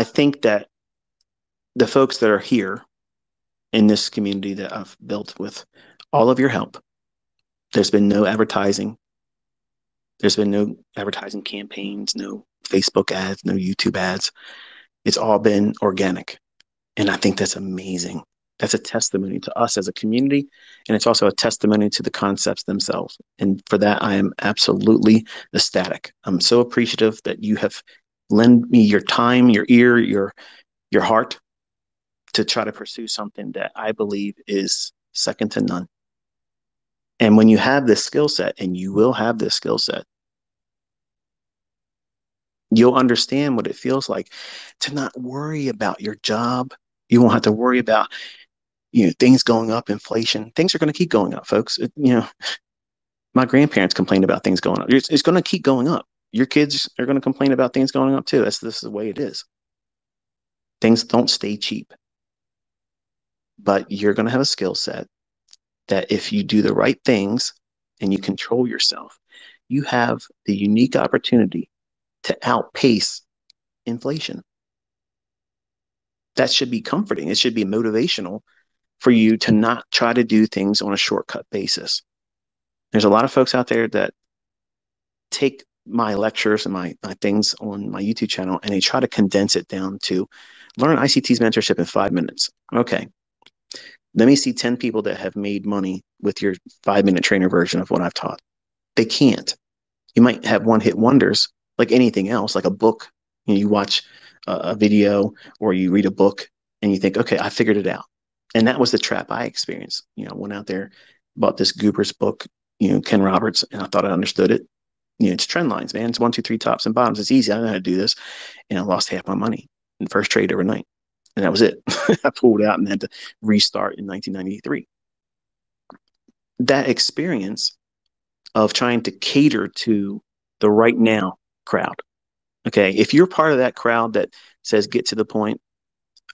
I think that the folks that are here in this community that I've built with all of your help, there's been no advertising. There's been no advertising campaigns, no Facebook ads, no YouTube ads. It's all been organic. And I think that's amazing. That's a testimony to us as a community. And it's also a testimony to the concepts themselves. And for that, I am absolutely ecstatic. I'm so appreciative that you have lent me your time, your ear, your heart to try to pursue something that I believe is second to none. And when you have this skill set, and you will have this skill set, you'll understand what it feels like to not worry about your job. You won't have to worry about things going up, inflation. Things are going to keep going up, folks. My grandparents complained about things going up. It's going to keep going up. Your kids are going to complain about things going up too. This is the way it is. Things don't stay cheap, but you're going to have a skill set that if you do the right things and you control yourself, you have the unique opportunity to outpace inflation. That should be comforting. It should be motivational for you to not try to do things on a shortcut basis. There's a lot of folks out there that take my lectures and my things on my YouTube channel and they try to condense it down to learn ICT's mentorship in 5 minutes. Okay. Let me see 10 people that have made money with your 5-minute trainer version of what I've taught. They can't. You might have one hit wonders like anything else, like a book. You watch a video or you read a book and you think, okay, I figured it out. And that was the trap I experienced. Went out there, bought this Goober's book, Ken Roberts, and I thought I understood it. It's trend lines, man. It's 1, 2, 3 tops and bottoms. It's easy. I know how to do this. And I lost half my money in the first trade overnight. And that was it. I pulled out and had to restart in 1993. That experience of trying to cater to the right now crowd. Okay. If you're part of that crowd that says, get to the point,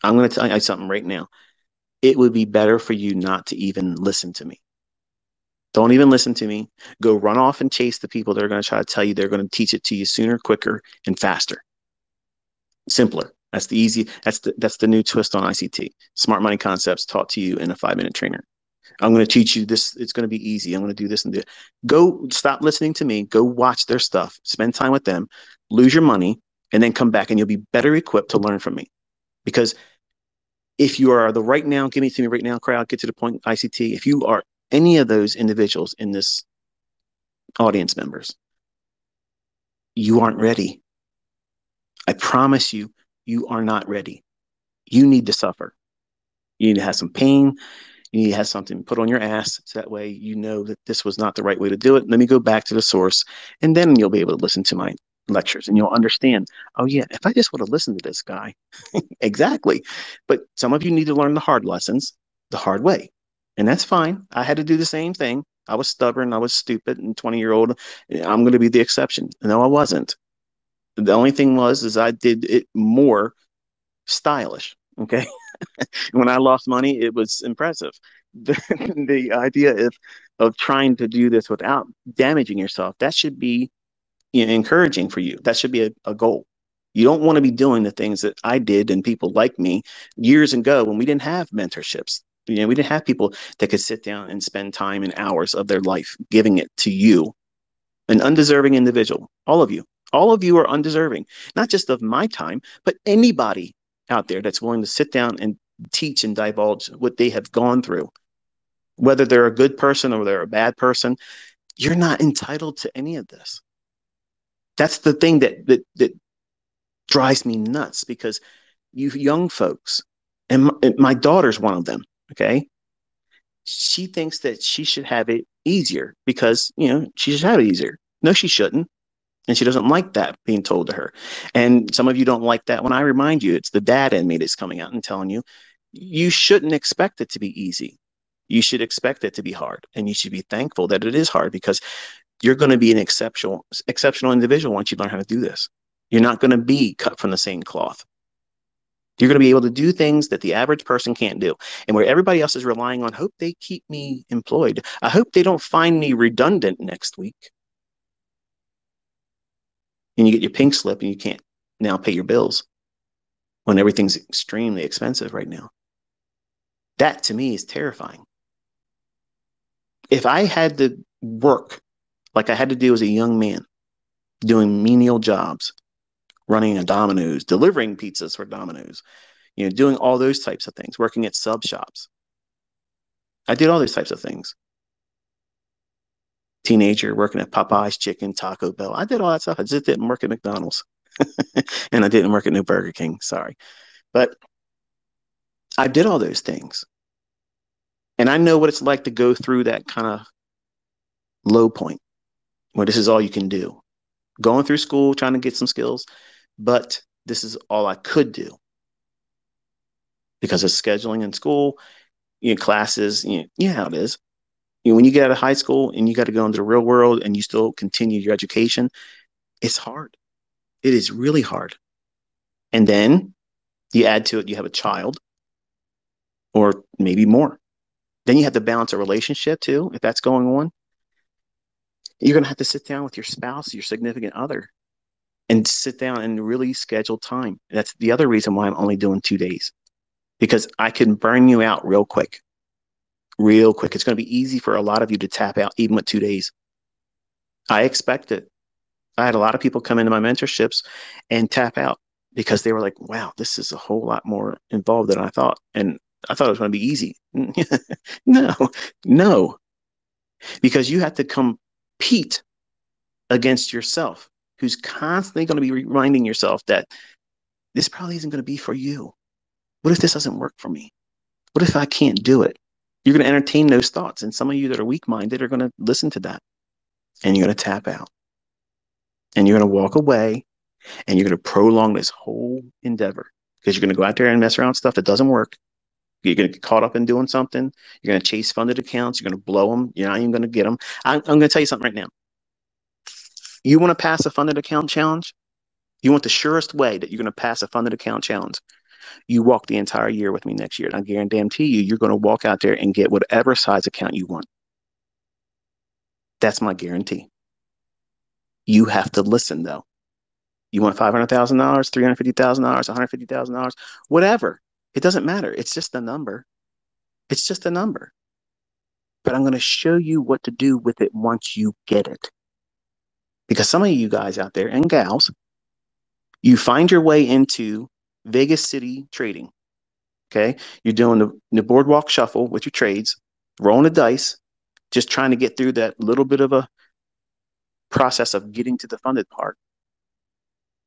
I'm going to tell you something right now. It would be better for you not to even listen to me. Don't even listen to me. Go run off and chase the people that are going to try to tell you they're going to teach it to you sooner, quicker, and faster. Simpler. That's the easy. That's the new twist on ICT. Smart money concepts taught to you in a 5-minute trainer. I'm going to teach you this. It's going to be easy. I'm going to do this and do it. Go stop listening to me. Go watch their stuff. Spend time with them. Lose your money, and then come back, and you'll be better equipped to learn from me. Because if you are the right now, give me to me right now crowd, get to the point ICT. If you are any of those individuals in this audience members, you aren't ready. I promise you, you are not ready. You need to suffer. You need to have some pain. You need to have something put on your ass so that way you know that this was not the right way to do it. Let me go back to the source, and then you'll be able to listen to my lectures and you'll understand, oh yeah, if I just would have listened to this guy. Exactly. But some of you need to learn the hard lessons the hard way. And that's fine. I had to do the same thing. I was stubborn. I was stupid and 20-year-old. I'm going to be the exception. No, I wasn't. The only thing is I did it more stylish. Okay. When I lost money, it was impressive. The idea of trying to do this without damaging yourself, that should be encouraging for you. That should be a goal. You don't want to be doing the things that I did and people like me years ago when we didn't have mentorships. We didn't have people that could sit down and spend time and hours of their life giving it to you, an undeserving individual. All of you are undeserving, not just of my time, but anybody out there that's willing to sit down and teach and divulge what they have gone through. Whether they're a good person or they're a bad person, you're not entitled to any of this. That's the thing that drives me nuts, because you young folks, and my daughter's one of them, okay? She thinks that she should have it easier because, she should have it easier. No, she shouldn't. And she doesn't like that being told to her. And some of you don't like that when I remind you, it's the dad in me that's coming out and telling you, you shouldn't expect it to be easy. You should expect it to be hard. And you should be thankful that it is hard, because you're going to be an exceptional individual once you learn how to do this. You're not going to be cut from the same cloth. You're going to be able to do things that the average person can't do. And where everybody else is relying on, hope they keep me employed. I hope they don't find me redundant next week. And you get your pink slip and you can't now pay your bills. when everything's extremely expensive right now. That to me is terrifying. If I had to work like I had to do as a young man, doing menial jobs, running a Domino's, delivering pizzas for Domino's, doing all those types of things, working at sub shops. I did all those types of things. Teenager working at Popeye's Chicken, Taco Bell. I did all that stuff. I just didn't work at McDonald's. And I didn't work at New Burger King. Sorry. But I did all those things. And I know what it's like to go through that kind of low point where this is all you can do. Going through school, trying to get some skills, but this is all I could do because of scheduling in school, classes, how it is. When you get out of high school and you got to go into the real world and you still continue your education, it's hard. It is really hard. And then you add to it, you have a child or maybe more. Then you have to balance a relationship too, if that's going on. You're going to have to sit down with your spouse, your significant other, and sit down and really schedule time. That's the other reason why I'm only doing 2 days, because I can burn you out real quick. Real quick. It's going to be easy for a lot of you to tap out even with 2 days. I expect it. I had a lot of people come into my mentorships and tap out because they were like, wow, this is a whole lot more involved than I thought. And I thought it was going to be easy. No, no, because you have to compete against yourself, who's constantly going to be reminding yourself that this probably isn't going to be for you. What if this doesn't work for me? What if I can't do it? You're going to entertain those thoughts. And some of you that are weak minded are going to listen to that and you're going to tap out and you're going to walk away and you're going to prolong this whole endeavor because you're going to go out there and mess around with stuff that doesn't work. You're going to get caught up in doing something. You're going to chase funded accounts. You're going to blow them. You're not even going to get them. I'm going to tell you something right now. You want to pass a funded account challenge? You want the surest way that you're going to pass a funded account challenge? You walk the entire year with me next year. And I guarantee you, you're going to walk out there and get whatever size account you want. That's my guarantee. You have to listen, though. You want $500,000, $350,000, $150,000, whatever. It doesn't matter. It's just a number. It's just a number. But I'm going to show you what to do with it once you get it. Because some of you guys out there and gals, you find your way into Vegas City trading. Okay. You're doing the boardwalk shuffle with your trades, rolling the dice, just trying to get through that little bit of a process of getting to the funded part.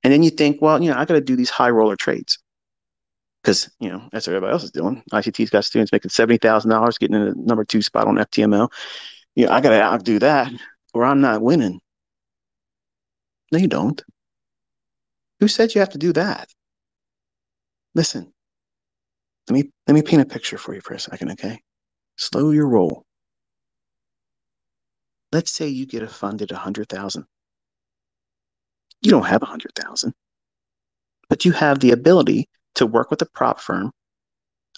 And then you think, well, I got to do these high roller trades because, that's what everybody else is doing. ICT's got students making $70,000, getting in the number 2 spot on FTMO. I got to outdo that or I'm not winning. No, you don't. Who said you have to do that? Listen, let me paint a picture for you for a second, okay? Slow your roll. Let's say you get a funded 100,000. You don't have 100,000, but you have the ability to work with a prop firm.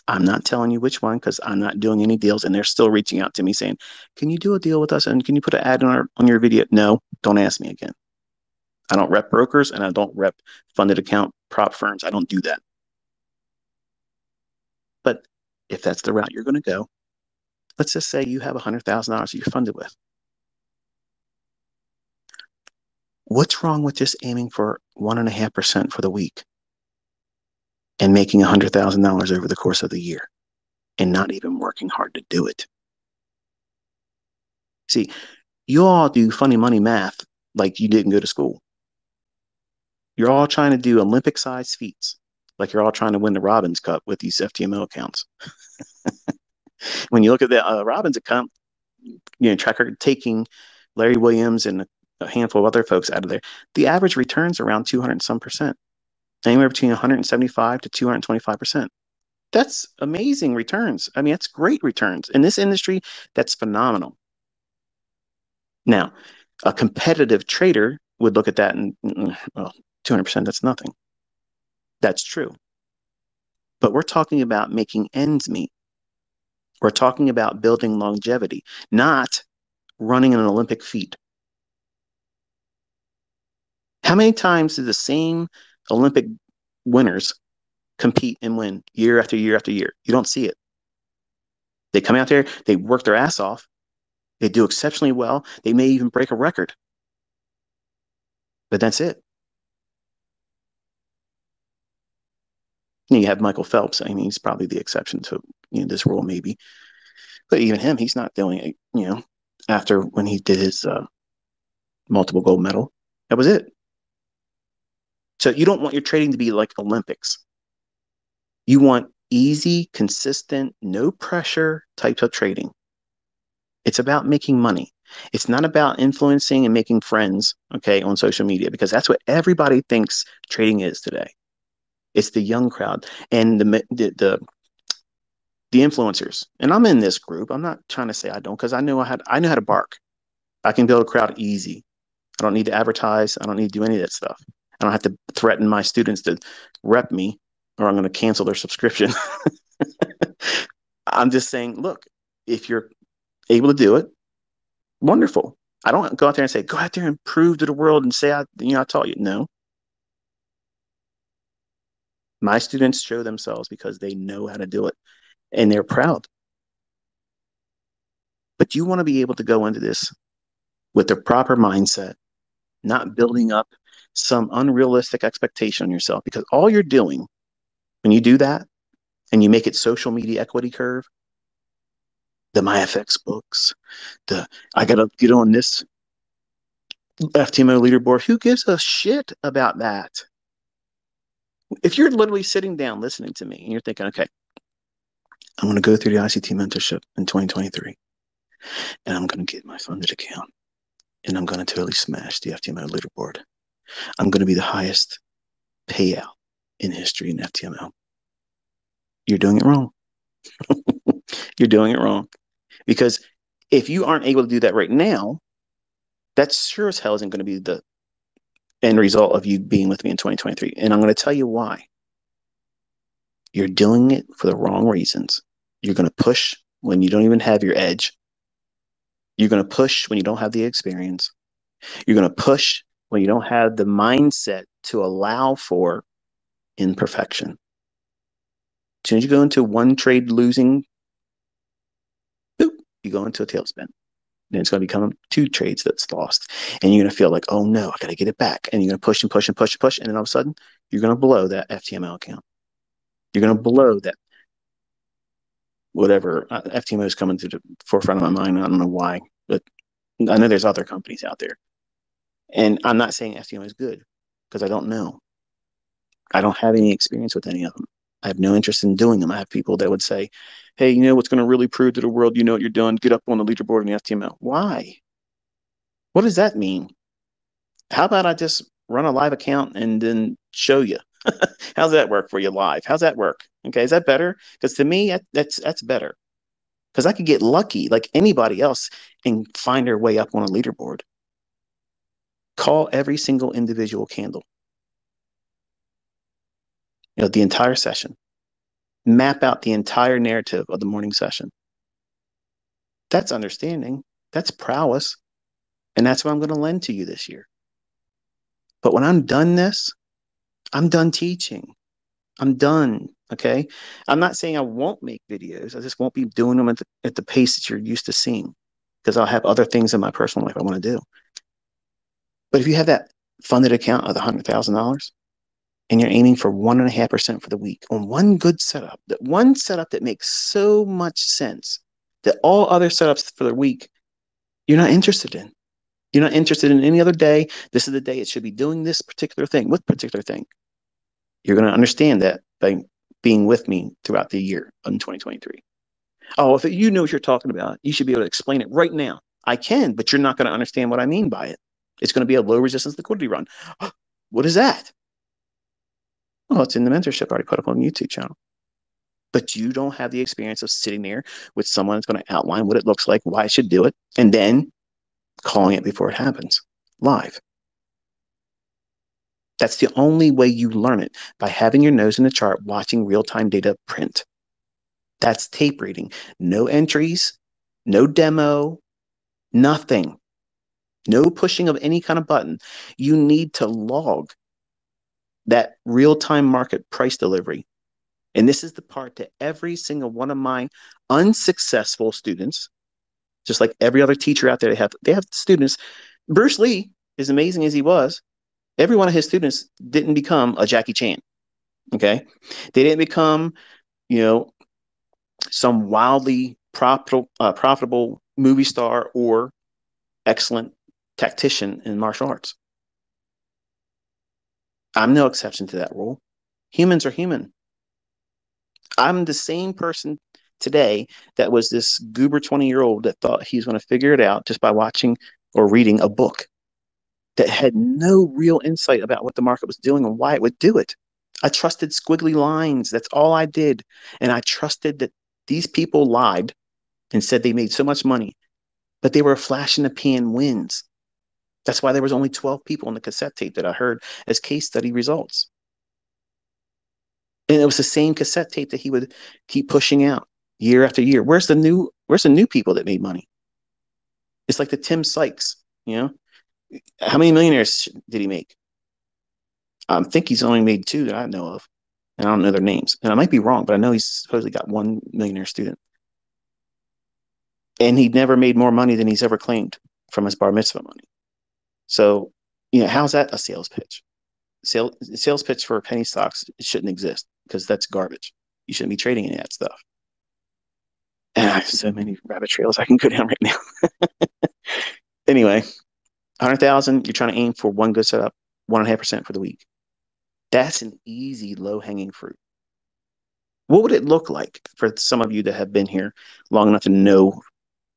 I'm not telling you which one because I'm not doing any deals, and they're still reaching out to me saying, "Can you do a deal with us? And can you put an ad on your video?" No, don't ask me again. I don't rep brokers and I don't rep funded account prop firms. I don't do that. But if that's the route you're going to go, let's just say you have $100,000 you're funded with. What's wrong with just aiming for 1.5% for the week and making $100,000 over the course of the year and not even working hard to do it? See, you all do funny money math like you didn't go to school. You're all trying to do Olympic-sized feats, like you're all trying to win the Robbins Cup with these FTMO accounts. When you look at the Robbins account, track record taking Larry Williams and a handful of other folks out of there, the average returns around 200 and some percent, anywhere between 175 to 225%. That's amazing returns. I mean, that's great returns. In this industry, that's phenomenal. Now, a competitive trader would look at that and, well, 200%, that's nothing. That's true. But we're talking about making ends meet. We're talking about building longevity, not running an Olympic feat. How many times do the same Olympic winners compete and win year after year after year. You don't see it. They come out there, they work their ass off, they do exceptionally well. They may even break a record, but that's it. You have Michael Phelps. I mean, he's probably the exception to this rule, maybe. But even him, he's not doing it. After when he did his multiple gold medal, that was it. So you don't want your trading to be like Olympics. You want easy, consistent, no pressure types of trading. It's about making money. It's not about influencing and making friends, okay, on social media, because that's what everybody thinks trading is today. It's the young crowd and the influencers. And I'm in this group. I'm not trying to say I don't, because I know how to bark. I can build a crowd easy. I don't need to advertise. I don't need to do any of that stuff. I don't have to threaten my students to rep me or I'm going to cancel their subscription. I'm just saying, look, if you're able to do it, wonderful. I don't go out there and say, go out there and prove to the world and say, I taught you. No. My students show themselves because they know how to do it and they're proud. But you want to be able to go into this with the proper mindset, not building up some unrealistic expectation on yourself, because all you're doing when you do that and you make it social media equity curve, the MyFX books, I got to get on this FTMO leaderboard. Who gives a shit about that? If you're literally sitting down listening to me and you're thinking, okay, I'm going to go through the ICT mentorship in 2023 and I'm going to get my funded account and I'm going to totally smash the FTMO leaderboard. I'm going to be the highest payout in history in FTMO. You're doing it wrong. You're doing it wrong. Because if you aren't able to do that right now, that sure as hell isn't going to be the end result of you being with me in 2023. And I'm going to tell you why. You're doing it for the wrong reasons. You're going to push when you don't even have your edge. You're going to push when you don't have the experience. You're going to push when you don't have the mindset to allow for imperfection. As soon as you go into one trade losing, boop, you go into a tailspin. And it's going to become 2 trades that's lost. And you're going to feel like, oh no, I got to get it back. And you're going to push and push and push and push. And then all of a sudden, you're going to blow that FTMO account. You're going to blow that whatever. FTMO is coming to the forefront of my mind. I don't know why, but I know there's other companies out there. And I'm not saying FTMO is good because I don't know. I don't have any experience with any of them. I have no interest in doing them. I have people that would say, hey, you know what's going to really prove to the world you know what you're doing? Get up on the leaderboard in the FTMO. Why? What does that mean? How about I just run a live account and then show you? How's that work for you live? How's that work? Okay, is that better? Because to me, that's better. Because I could get lucky like anybody else and find their way up on a leaderboard. Call every single individual candle. The entire session. Map out the entire narrative of the morning session. That's understanding. That's prowess. And that's what I'm going to lend to you this year. But when I'm done this, I'm done teaching. I'm done. Okay. I'm not saying I won't make videos. I just won't be doing them at the pace that you're used to seeing because I'll have other things in my personal life I want to do. But if you have that funded account of the $100,000 and you're aiming for 1.5% for the week on one good setup, that one setup that makes so much sense that all other setups for the week you're not interested in. You're not interested in any other day. This is the day it should be doing this particular thing. What particular thing? You're going to understand that by being with me throughout the year in 2023. Oh, if you know what you're talking about, you should be able to explain it right now. I can, but you're not going to understand what I mean by it. It's going to be a low resistance liquidity run. What is that? Well, it's in the mentorship I already put up on the YouTube channel. But you don't have the experience of sitting there with someone that's going to outline what it looks like, why I should do it, and then calling it before it happens live. That's the only way you learn it, by having your nose in the chart, watching real-time data print. That's tape reading. No entries, no demo, nothing. No pushing of any kind of button. You need to log that real-time market price delivery And this is the part that every single one of my unsuccessful students, just like every other teacher out there, they have students. Bruce Lee, as amazing as he was, every one of his students didn't become a Jackie Chan. Okay, they didn't become, you know, some wildly profitable movie star or excellent tactician in martial arts. I'm no exception to that rule. Humans are human. I'm the same person today that was this goober 20-year-old that thought he's going to figure it out just by watching or reading a book that had no real insight about what the market was doing and why it would do it. I trusted squiggly lines. That's all I did. And I trusted that these people lied and said they made so much money, but they were flash in the pan wins. That's why there was only 12 people on the cassette tape that I heard as case study results. And it was the same cassette tape that he would keep pushing out year after year. Where's the new people that made money? It's like the Tim Sykes, you know? How many millionaires did he make? I think he's only made two that I know of. And I don't know their names. And I might be wrong, but I know he's supposedly got one millionaire student. And he never made more money than he's ever claimed from his bar mitzvah money. So, how's that a sales pitch? Sales pitch for penny stocks shouldn't exist because that's garbage. You shouldn't be trading any of that stuff. And I have so many rabbit trails I can go down right now. Anyway, 100,000, you're trying to aim for one good setup, 1.5% for the week. That's an easy, low hanging fruit. What would it look like for some of you that have been here long enough to know,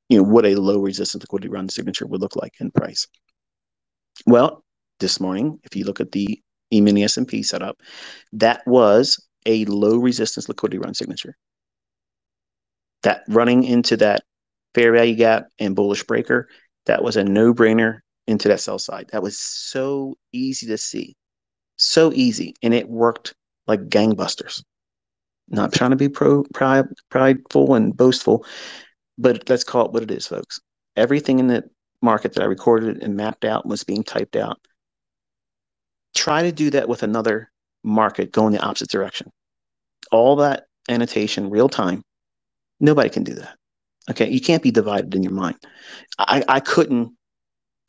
what a low resistance liquidity run signature would look like in price? Well, this morning, if you look at the E-mini S&P setup, that was a low resistance liquidity run signature. That running into that fair value gap and bullish breaker, that was a no-brainer into that sell side. That was so easy to see. So easy. And it worked like gangbusters. Not trying to be prideful and boastful, but let's call it what it is, folks. Everything in the market that I recorded and mapped out was being typed out. Try to do that with another market going the opposite direction. All that annotation real time. Nobody can do that. Okay, you can't be divided in your mind. I couldn't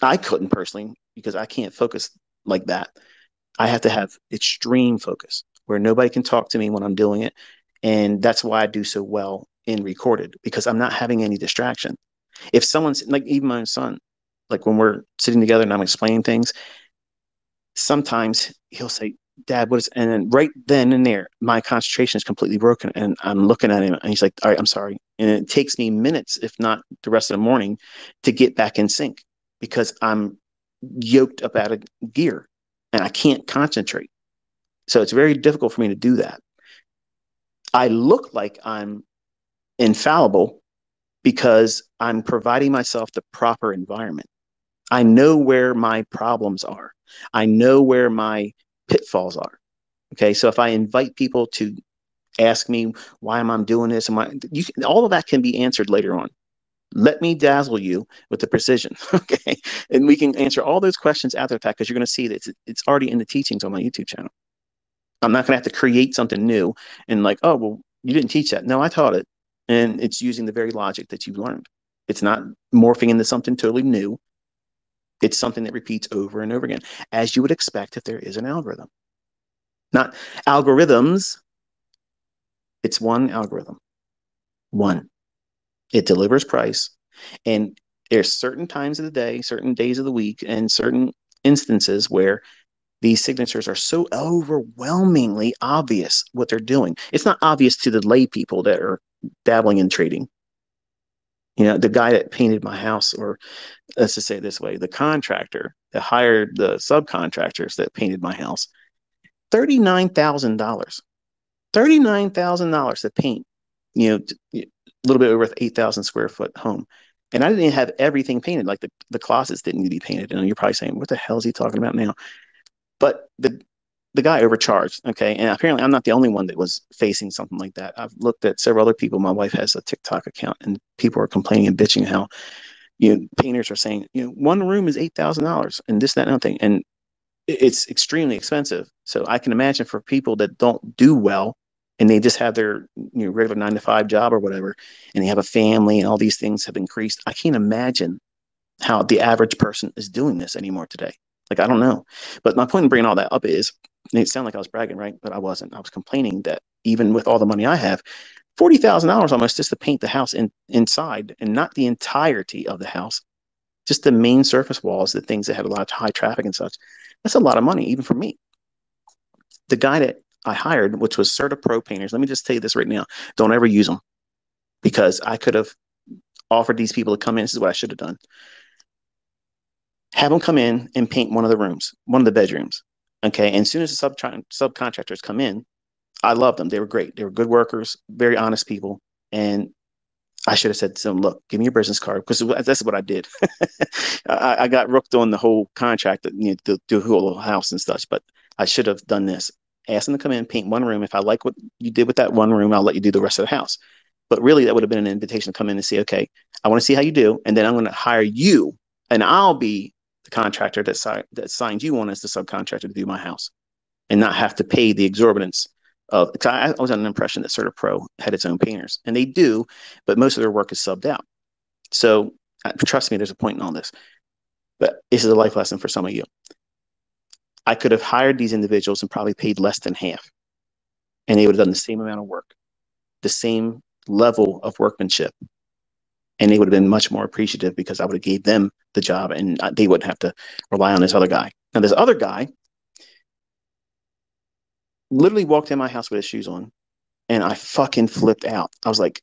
personally because I can't focus like that. I have to have extreme focus where nobody can talk to me when I'm doing it. And that's why I do so well in recorded because I'm not having any distraction. If someone's like, even my own son, like when we're sitting together and I'm explaining things, sometimes he'll say, Dad, what is, and then right then and there, my concentration is completely broken. And I'm looking at him and he's like, all right, I'm sorry. And it takes me minutes, if not the rest of the morning, to get back in sync because I'm yoked up out of gear and I can't concentrate. So it's very difficult for me to do that. I look like I'm infallible because I'm providing myself the proper environment. I know where my problems are. I know where my pitfalls are. Okay. So if I invite people to ask me why am I doing this and all of that can be answered later on. Let me dazzle you with the precision. Okay. And we can answer all those questions after the fact because you're going to see that it's already in the teachings on my YouTube channel. I'm not going to have to create something new and like, oh, well, you didn't teach that. No, I taught it. And it's using the very logic that you've learned. It's not morphing into something totally new. It's something that repeats over and over again, as you would expect if there is an algorithm. Not algorithms. It's one algorithm. One. It delivers price. And there's certain times of the day, certain days of the week, and certain instances where these signatures are so overwhelmingly obvious what they're doing. It's not obvious to the lay people that are dabbling in trading. The guy that painted my house, or let's just say it this way, the contractor that hired the subcontractors that painted my house, $39,000. $39,000 to paint, a little bit over 8,000 square foot home. And I didn't have everything painted. Like the closets didn't need to be painted. And you're probably saying, what the hell is he talking about now? But the guy overcharged. Okay. And apparently I'm not the only one that was facing something like that. I've looked at several other people. My wife has a TikTok account and people are complaining and bitching how, painters are saying, one room is $8,000 and this, that, and other thing. And it's extremely expensive. So I can imagine for people that don't do well, and they just have their regular 9 to 5 job or whatever, and they have a family and all these things have increased. I can't imagine how the average person is doing this anymore today. Like, I don't know. But my point in bringing all that up is, it sounded like I was bragging, right? But I wasn't. I was complaining that even with all the money I have, $40,000 almost just to paint the house inside, and not the entirety of the house, just the main surface walls, the things that had a lot of high traffic and such. That's a lot of money, even for me. The guy that I hired, which was Certa Pro painters, let me just tell you this right now: don't ever use them, because I could have offered these people to come in. This is what I should have done: have them come in and paint one of the rooms, one of the bedrooms. Okay. And as soon as the subcontractors come in, I loved them. They were great. They were good workers, very honest people. And I should have said to them, look, give me your business card, because that's what I did. I got rooked on the whole contract, to do a whole house and such, but I should have done this. Ask them to come in, paint one room. If I like what you did with that one room, I'll let you do the rest of the house. But really, that would have been an invitation to come in and say, okay, I want to see how you do. And then I'm going to hire you, and I'll be the contractor that signs you on as the subcontractor to do my house, and not have to pay the exorbitance of, because I was under the impression that Certa Pro had its own painters, and they do, but most of their work is subbed out. So trust me, there's a point in all this. But this is a life lesson for some of you. I could have hired these individuals and probably paid less than half, and they would have done the same amount of work, the same level of workmanship, and they would have been much more appreciative, because I would have gave them the job, and they wouldn't have to rely on this other guy. Now, this other guy literally walked in my house with his shoes on, and I fucking flipped out. I was like,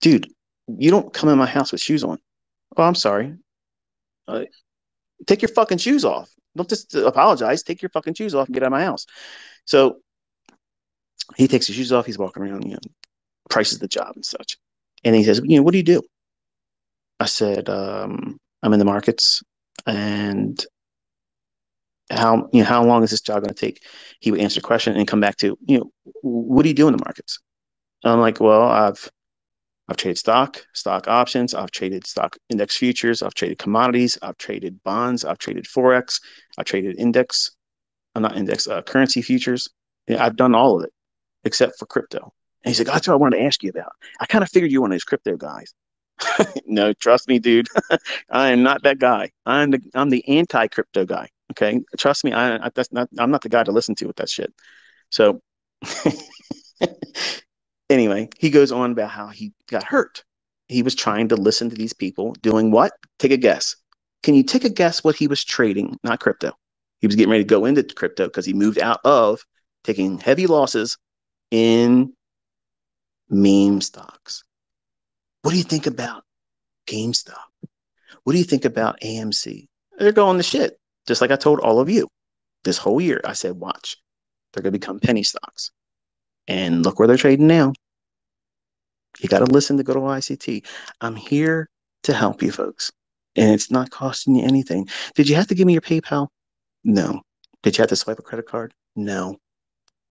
dude, you don't come in my house with shoes on. Oh, I'm sorry. Uh, Take your fucking shoes off. Don't just apologize. Take your fucking shoes off and get out of my house. So he takes his shoes off. He's walking around, prices the job and such. And he says, what do you do? I said, I'm in the markets. And how long is this job going to take? He would answer the question and come back to, what do you do in the markets? And I'm like, well, I've traded stock options, I've traded stock index futures, I've traded commodities, I've traded bonds, I've traded Forex, I've traded not index, currency futures. Yeah, I've done all of it except for crypto. And he's like, that's what I wanted to ask you about. I kind of figured you were one of those crypto guys. No, trust me, dude. I am not that guy. I'm the anti-crypto guy. Okay, trust me. I'm not the guy to listen to with that shit. So anyway, he goes on about how he got hurt. He was trying to listen to these people doing what? Take a guess. Can you take a guess what he was trading? Not crypto. He was getting ready to go into crypto because he moved out of taking heavy losses in meme stocks. What do you think about GameStop? What do you think about AMC? They're going to shit. Just like I told all of you this whole year. I said, watch, they're going to become penny stocks. And look where they're trading now. You got to listen to good old ICT. I'm here to help you folks. And it's not costing you anything. Did you have to give me your PayPal? No. Did you have to swipe a credit card? No.